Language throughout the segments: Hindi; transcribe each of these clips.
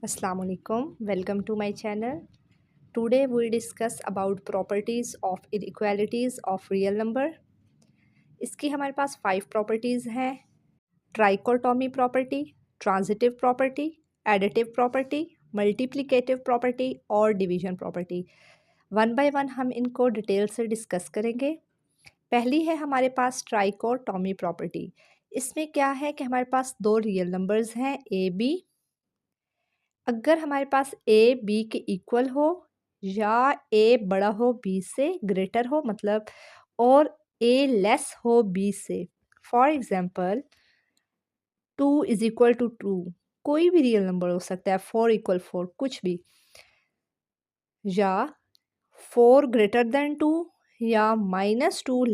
Assalamu alaikum. Welcome to my channel. Today we'll discuss about properties of inequalities of real number. इसकी हमारे पास 5 प्रॉपर्टीज़ हैं: trichotomy property, transitive property, additive property, multiplicative property और division property. One by one हम इनको डिटेल से डिस्कस करेंगे। पहली है हमारे पास ट्राइकोटोमी प्रॉपर्टी। इसमें क्या है कि हमारे पास दो रियल नंबर्स हैं ए बी। अगर हमारे पास ए बी के इक्वल हो या ए बड़ा हो बी से, ग्रेटर हो मतलब, और ए लेस हो बी से। फॉर एग्जांपल 2 = 2, कोई भी रियल नंबर हो सकता है, 4 = 4, कुछ भी, या 4 > 2 या -2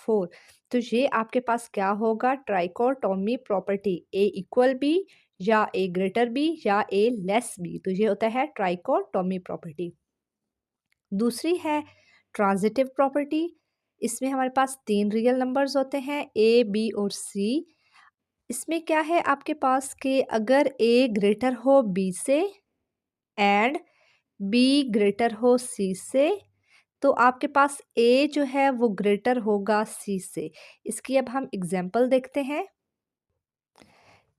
<4। तो ये आपके पास क्या होगा? ट्राइकोटोमी प्रॉपर्टी, ए इक्वल बी या ए ग्रेटर बी या ए लेस बी। तो ये होता है ट्राइकोटोमी प्रॉपर्टी। दूसरी है ट्रांजिटिव प्रॉपर्टी। इसमें हमारे पास 3 रियल नंबर्स होते हैं ए बी और सी। इसमें क्या है आपके पास कि अगर ए ग्रेटर हो बी से एंड बी ग्रेटर हो सी से, तो आपके पास ए जो है वो ग्रेटर होगा सी से। इसकी अब हम एग्जांपल देखते हैं।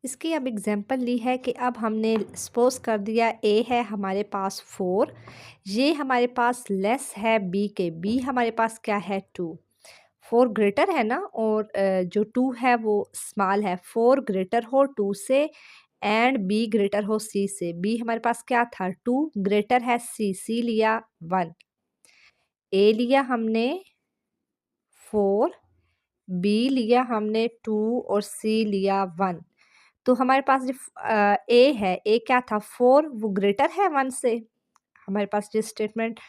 इसकी अब एग्जांपल ली है कि अब हमने सपोज कर दिया ए है हमारे पास 4, ये हमारे पास लेस है बी के, बी हमारे पास क्या है 2। 4 ग्रेटर है ना, और जो 2 है वो स्मॉल है। 4 ग्रेटर हो 2 से एंड बी ग्रेटर हो सी से। बी हमारे पास क्या था? 2 ग्रेटर है सी, सी लिया 1, ए लिया हमने 4, बी लिया हमने 2 और सी लिया 1। तो हमारे पास जो ए है, ए क्या था? 4, वो ग्रेटर है 1 से। हमारे पास ये स्टेटमेंट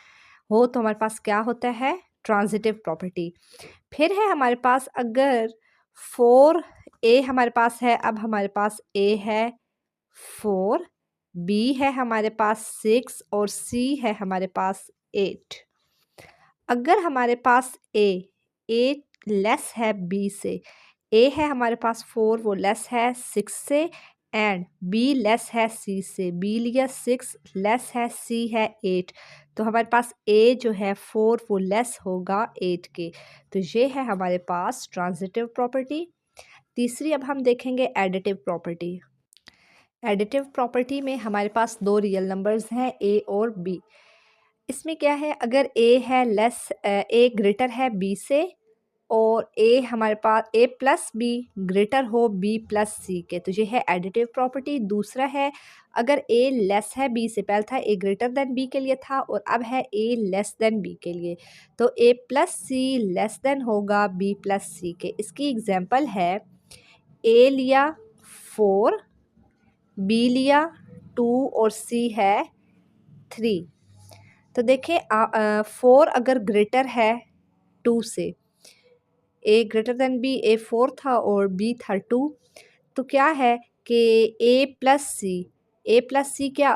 हो तो हमारे पास क्या होता है? Transitive property. फिर है हमारे पास अगर 4 ए हमारे पास है, अब हमारे पास ए है 4, बी है हमारे पास 6 और सी है हमारे पास 8। अगर हमारे पास ए लेस है बी से, ए है हमारे पास 4, वो लेस है 6 से, एंड बी लेस है सी से। बी लिया 6, लेस है सी है 8। तो हमारे पास ए जो है 4 वो लेस होगा 8 के। तो ये है हमारे पास ट्रांजिटिव प्रॉपर्टी। तीसरी अब हम देखेंगे एडिटिव प्रॉपर्टी। एडिटिव प्रॉपर्टी में हमारे पास दो रियल नंबर्स हैं ए और बी। इसमें क्या है? अगर ए है लेस, ए ग्रेटर है बी से, और ए हमारे पास ए प्लस बी ग्रेटर हो बी प्लस सी के, तो ये है एडिटिव प्रॉपर्टी। दूसरा है अगर ए लेस है बी से, पहले था ए ग्रेटर देन बी के लिए था और अब है ए लेस देन बी के लिए, तो ए प्लस सी लेस देन होगा बी प्लस सी के। इसकी एग्जांपल है ए लिया 4, बी लिया 2 और सी है 3। तो देखिए 4 अगर ग्रेटर है 2 से, ए ग्रेटर देन बी, ए 4 था और बी था 2, तो क्या है कि ए प्लस सी क्या,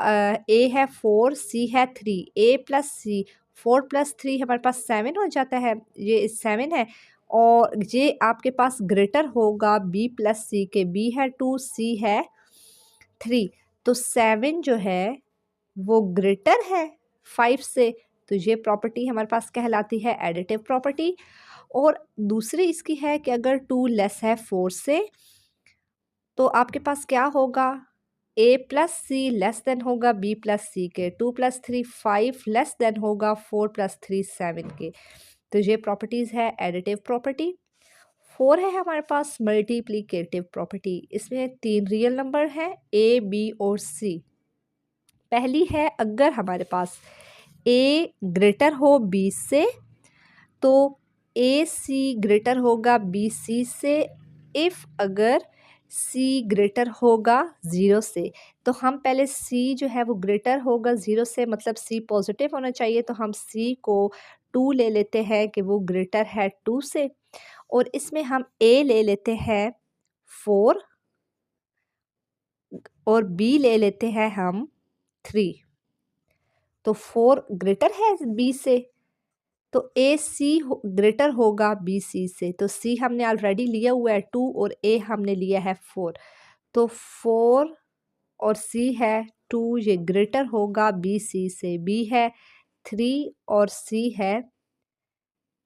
ए है 4, सी है 3, ए प्लस सी, 4 + 3 हमारे पास 7 हो जाता है, ये 7 है। और ये आपके पास ग्रेटर होगा बी प्लस सी के, बी है 2, सी है 3, तो 7 जो है वो ग्रेटर है 5 से। तो ये प्रॉपर्टी हमारे पास कहलाती है एडिटिव प्रॉपर्टी। और दूसरी इसकी है कि अगर 2 लेस है 4 से, तो आपके पास क्या होगा? ए प्लस सी लेस देन होगा बी प्लस सी के, 2 + 3 5 लेस देन होगा 4 + 3 7 के। तो ये प्रॉपर्टीज़ है एडिटिव प्रॉपर्टी। 4 है हमारे पास मल्टीप्लिकेटिव प्रॉपर्टी। इसमें 3 रियल नंबर हैं ए बी और सी। पहली है अगर हमारे पास ए ग्रेटर हो बी से, तो ए सी ग्रेटर होगा बी सी से, इफ़ अगर सी ग्रेटर होगा 0 से। तो हम पहले सी जो है वो ग्रेटर होगा 0 से, मतलब सी पॉजिटिव होना चाहिए, तो हम सी को 2 ले लेते हैं कि वो ग्रेटर है 2 से, और इसमें हम ए ले लेते हैं 4 और बी ले लेते हैं हम 3। तो 4 ग्रेटर है बी से, तो ए सी ग्रेटर होगा बी सी से। तो सी हमने ऑलरेडी लिया हुआ है 2 और ए हमने लिया है 4, तो 4 और सी है 2 ये ग्रेटर होगा बी सी से। बी है 3 और सी है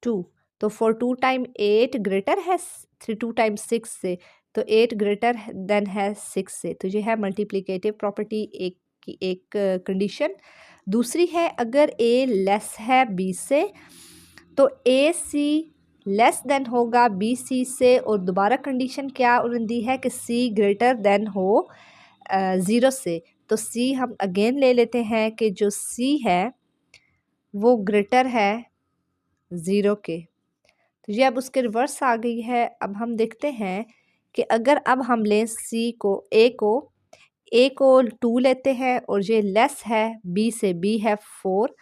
2। तो 4 2 टाइम 8 ग्रेटर है 3 2 टाइम 6 से, तो 8 ग्रेटर देन है 6 से। तो ये है मल्टीप्लिकेटिव प्रॉपर्टी एक की एक कंडीशन। दूसरी है अगर ए लेस है बी से, तो ए सी लेस देन होगा बी सी से। और दोबारा कंडीशन क्या दी है कि सी ग्रेटर देन हो 0 से। तो सी हम अगेन ले लेते हैं कि जो सी है वो ग्रेटर है 0 के। तो ये अब उसके रिवर्स आ गई है। अब हम देखते हैं कि अगर अब हम लें सी को ए को 2 लेते हैं और ये लेस है बी से। बी है 4,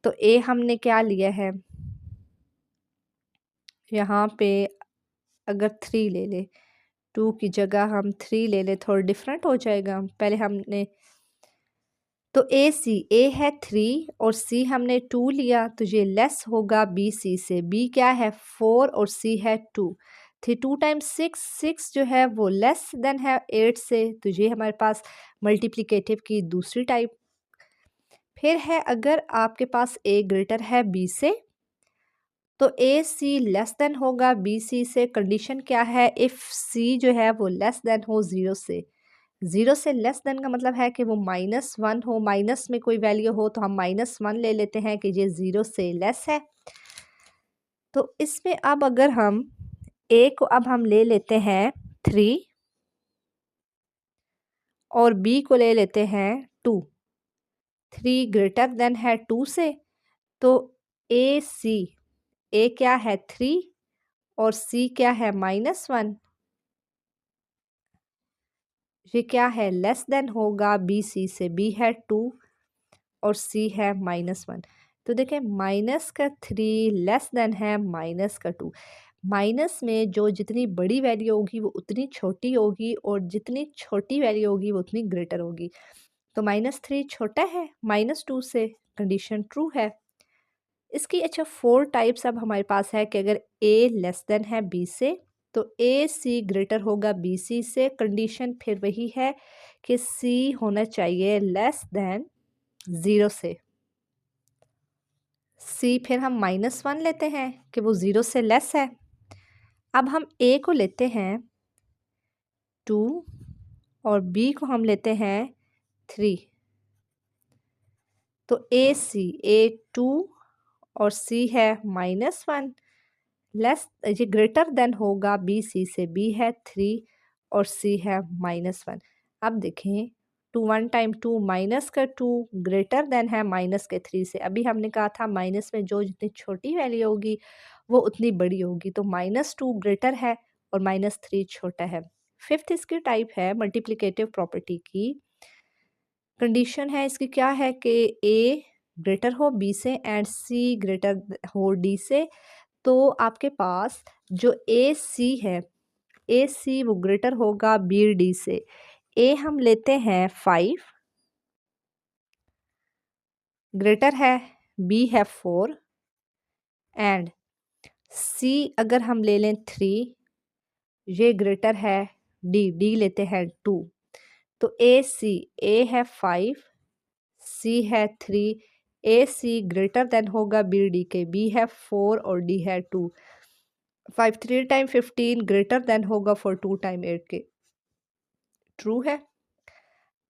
तो ए हमने क्या लिया है यहाँ पे, अगर 3 ले ले, 2 की जगह हम 3 ले ले, थोड़ा डिफरेंट हो जाएगा। पहले हमने तो ए है 3 और सी हमने 2 लिया, तो ये लेस होगा बी सी से। बी क्या है 4 और सी है 2। 2 टाइम्स 6 जो है वो लेस देन है 8 से। तो ये हमारे पास मल्टीप्लिकेटिव की दूसरी टाइप। फिर है अगर आपके पास ए ग्रेटर है बी से, तो ए सी लेस देन होगा बी सी से। कंडीशन क्या है, इफ़ सी जो है वो लेस देन हो 0 से। 0 से लेस देन का मतलब है कि वो -1 हो, माइनस में कोई वैल्यू हो, तो हम -1 ले लेते हैं कि ये 0 से लेस है। तो इसमें अब अगर हम ए को अब हम ले लेते हैं 3 और बी को ले लेते हैं 2। 3 ग्रेटर देन है 2 से, तो ए सी, ए क्या है 3 और सी क्या है -1, ये क्या है लेस देन होगा बी सी से। बी है 2 और सी है -1। तो देखें माइनस का 3 लेस देन है माइनस का 2। माइनस में जो जितनी बड़ी वैल्यू होगी वो उतनी छोटी होगी, और जितनी छोटी वैल्यू होगी वो उतनी ग्रेटर होगी। तो -3 छोटा है -2 से, कंडीशन ट्रू है। इसकी अच्छा 4 टाइप्स अब हमारे पास है कि अगर ए लेस देन है बी से, तो ए सी ग्रेटर होगा बी सी से। कंडीशन फिर वही है कि सी होना चाहिए लेस देन 0 से। सी फिर हम -1 लेते हैं कि वो 0 से लेस है। अब हम ए को लेते हैं 2 और बी को हम लेते हैं 3। तो ए 2 और सी है -1, लेस ये ग्रेटर देन होगा बी सी से। बी है 3 और सी है -1। अब देखें 2 1 टाइम 2 माइनस का 2 ग्रेटर देन है माइनस के 3 से। अभी हमने कहा था माइनस में जो जितनी छोटी वैल्यू होगी वो उतनी बड़ी होगी, तो -2 ग्रेटर है और -3 छोटा है। फिफ्थ इसकी टाइप है मल्टीप्लिकेटिव प्रॉपर्टी की। कंडीशन है इसकी क्या है कि ए ग्रेटर हो बी से एंड सी ग्रेटर हो डी से। तो आपके पास जो ए सी है, ए सी वो ग्रेटर होगा बी डी से। ए हम लेते हैं 5, ग्रेटर है बी है 4 एंड सी अगर हम ले लें 3, ये ग्रेटर है डी लेते हैं 2। तो ए है 5, सी है 3, ए सी ग्रेटर देन होगा बी डी के। बी है 4 और डी है 2। 5 3 टाइम 15 ग्रेटर देन होगा 4 2 टाइम 8 के। ट्रू है।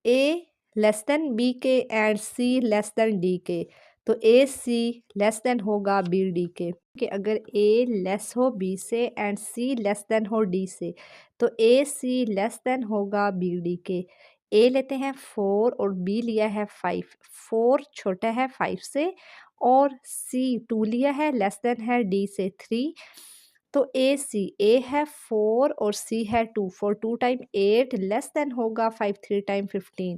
ए लेस देन बी के and C less than D के। तो ए सी लेस देन होगा बी डी के। कि अगर ए लेस हो बी से एंड सी लेस देन हो डी से, तो ए सी लेस देन होगा बी डी के। ए लेते हैं 4 और बी लिया है 5। 4 छोटा है 5 से और सी 2 लिया है लेस देन है डी से 3। तो ए है 4 और सी है 2। 4 2 टाइम 8 लेस देन होगा 5 3 टाइम 15।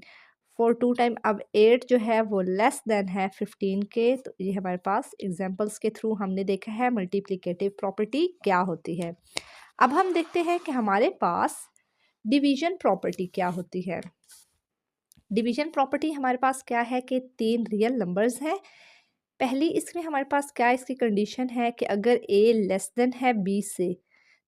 4 2 टाइम अब 8 जो है वो लेस देन है 15 के। तो ये हमारे पास एग्जांपल्स के थ्रू हमने देखा है मल्टीप्लिकेटिव प्रॉपर्टी क्या होती है। अब हम देखते हैं कि हमारे पास डिवीजन प्रॉपर्टी क्या होती है। डिवीजन प्रॉपर्टी हमारे पास क्या है कि 3 रियल नंबर्स हैं। पहली इसमें हमारे पास क्या इसकी कंडीशन है कि अगर ए लेस देन है बी से,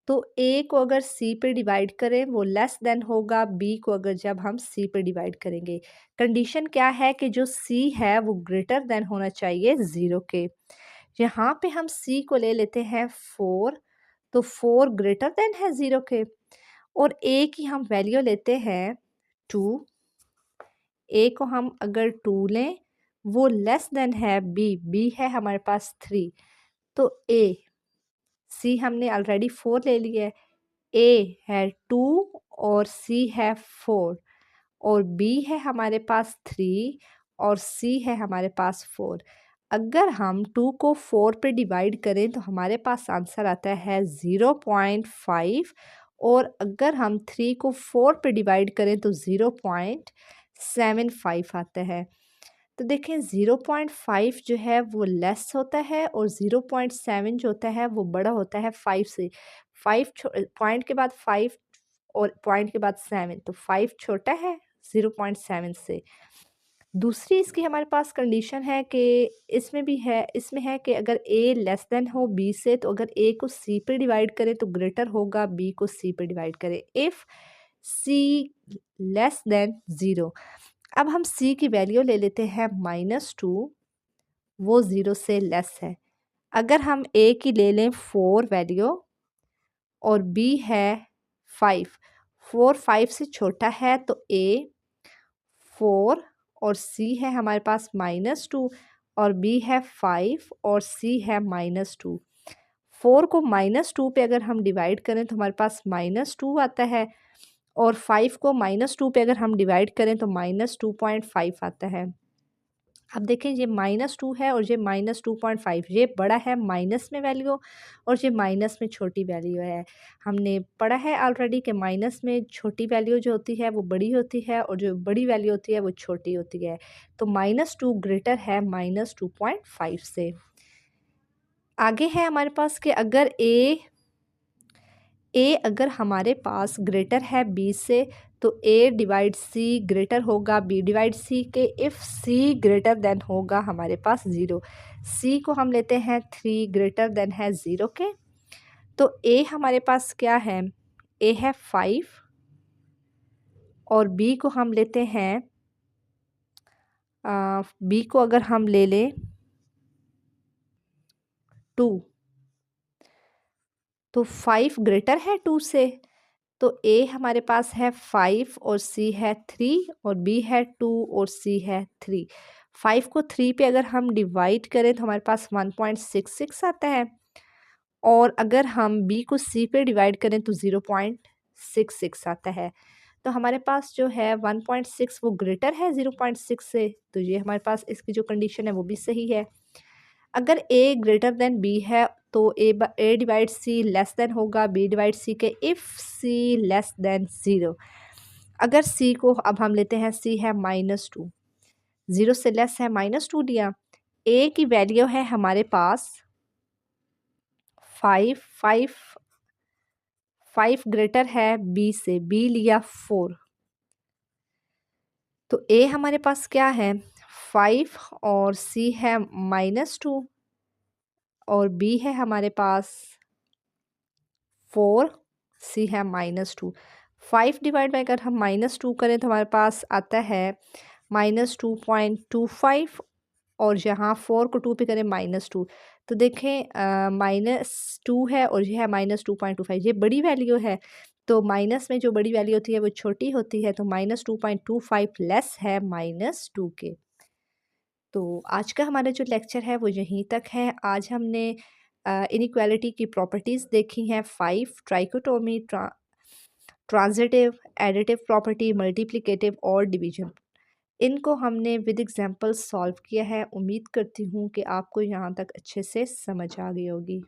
तो ए को अगर सी पे डिवाइड करें वो लेस देन होगा बी को अगर जब हम सी पे डिवाइड करेंगे। कंडीशन क्या है कि जो सी है वो ग्रेटर देन होना चाहिए 0 के। यहाँ पे हम सी को ले लेते हैं 4, तो 4 ग्रेटर देन है 0 के। और ए की हम वैल्यू लेते हैं 2। ए को हम अगर 2 लें वो लेस देन है बी है हमारे पास 3। तो ए सी हमने ऑलरेडी 4 ले लिया है, ए है 2 और सी है 4 और बी है हमारे पास 3 और सी है हमारे पास 4। अगर हम 2 को 4 पे डिवाइड करें तो हमारे पास आंसर आता है 0.5 और अगर हम 3 को 4 पे डिवाइड करें तो 0.75 आता है। तो देखें 0.5 जो है वो लेस होता है और 0.7 जो होता है वो बड़ा होता है 5 से। 5 पॉइंट के बाद 5 और पॉइंट के बाद 7, तो 5 छोटा है 0.7 से। दूसरी इसकी हमारे पास कंडीशन है कि इसमें है कि अगर ए लेस देन हो बी से, तो अगर ए को सी पे डिवाइड करें तो ग्रेटर होगा बी को सी पे डिवाइड करें इफ़ सी लेस देन 0। अब हम सी की वैल्यू ले लेते हैं -2, वो 0 से लेस है। अगर हम ए की ले लें 4 वैल्यू और बी है 5, 4 5 से छोटा है तो ए 4 और सी है हमारे पास -2 और बी है 5 और सी है -2। 4 को -2 पे अगर हम डिवाइड करें तो हमारे पास -2 आता है और 5 को -2 पे अगर हम डिवाइड करें तो -2.5 आता है। अब देखें ये -2 है और ये -2.5, ये बड़ा है माइनस में वैल्यू और ये माइनस में छोटी वैल्यू है। हमने पढ़ा है ऑलरेडी कि माइनस में छोटी वैल्यू जो होती है वो बड़ी होती है और जो बड़ी वैल्यू होती है वो छोटी होती है। तो -2 ग्रेटर है -2.5 से। आगे है हमारे पास कि अगर ए अगर हमारे पास ग्रेटर है बी से तो ए डिवाइड सी ग्रेटर होगा बी डिवाइड सी के इफ़ सी ग्रेटर देन होगा हमारे पास 0। सी को हम लेते हैं 3 ग्रेटर देन है 0 के। तो ए हमारे पास क्या है, ए है 5 और बी को हम लेते हैं बी को अगर हम ले लें 2, तो 5 ग्रेटर है 2 से। तो ए हमारे पास है 5 और सी है 3 और बी है 2 और सी है 3। 5 को 3 पे अगर हम डिवाइड करें तो हमारे पास 1.66 आता है और अगर हम बी को सी पे डिवाइड करें तो 0.66 आता है। तो हमारे पास जो है 1.6 वो ग्रेटर है 0.6 से, तो ये हमारे पास इसकी जो कंडीशन है वो भी सही है। अगर ए ग्रेटर देन बी है तो ए डिवाइड सी लेस देन होगा बी डिवाइड सी के इफ़ सी लेस देन 0। अगर सी को अब हम लेते हैं, सी है -2, 0 से लेस है -2 लिया। ए की वैल्यू है हमारे पास 5, 5 ग्रेटर है बी से, बी लिया 4। तो ए हमारे पास क्या है 5 और सी है -2 और बी है हमारे पास 4, सी है -2। 5 डिवाइड बाय अगर हम -2 करें तो हमारे पास आता है -2.25 और यहाँ 4 को 2 पे करें -2, तो देखें -2 है और ये है -2.25, ये बड़ी वैल्यू है। तो माइनस में जो बड़ी वैल्यू होती है वो छोटी होती है, तो -2.25 लेस है -2 के। तो आज का हमारा जो लेक्चर है वो यहीं तक है। आज हमने इनइक्वालिटी की प्रॉपर्टीज़ देखी हैं 5, trichotomy, transitive, additive property, multiplicative और डिवीजन। इनको हमने विद एग्जांपल सॉल्व किया है। उम्मीद करती हूँ कि आपको यहाँ तक अच्छे से समझ आ गई होगी।